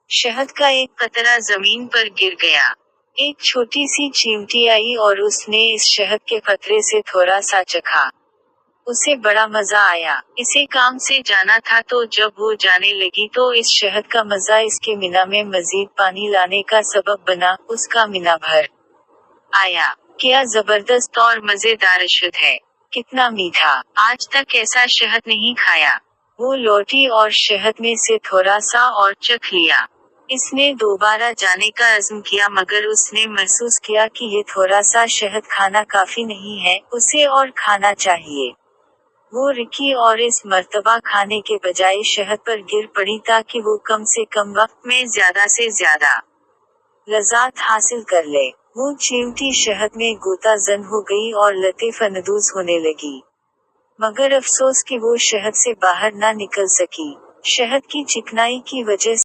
शहद का एक कतरा जमीन पर गिर गया। एक छोटी सी चींटी आई और उसने इस शहद के कतरे से थोड़ा सा चखा। उसे बड़ा मजा आया। इसे काम से जाना था, तो जब वो जाने लगी तो इस शहद का मजा इसके मीना में मजीद पानी लाने का सबब बना। उसका मीना भर आया। क्या जबरदस्त और मजेदार शहद है! कितना मीठा! आज तक ऐसा शहद नहीं खाया। वो लौटी और शहद में से थोड़ा सा और चख लिया। इसने दोबारा जाने का अज़्म किया, मगर उसने महसूस किया कि ये थोड़ा सा शहद खाना काफी नहीं है, उसे और खाना चाहिए। वो रुकी और इस मर्तबा खाने के बजाय शहद पर गिर पड़ी, ताकि वो कम से कम वक्त में ज्यादा से ज्यादा लज़्ज़त हासिल कर ले। वो चींटी शहद में गोता जन हो गई और लतीफ़-अंदोज़ होने लगी। मगर अफसोस कि वो शहद से बाहर ना निकल सकी। शहद की चिकनाई की वजह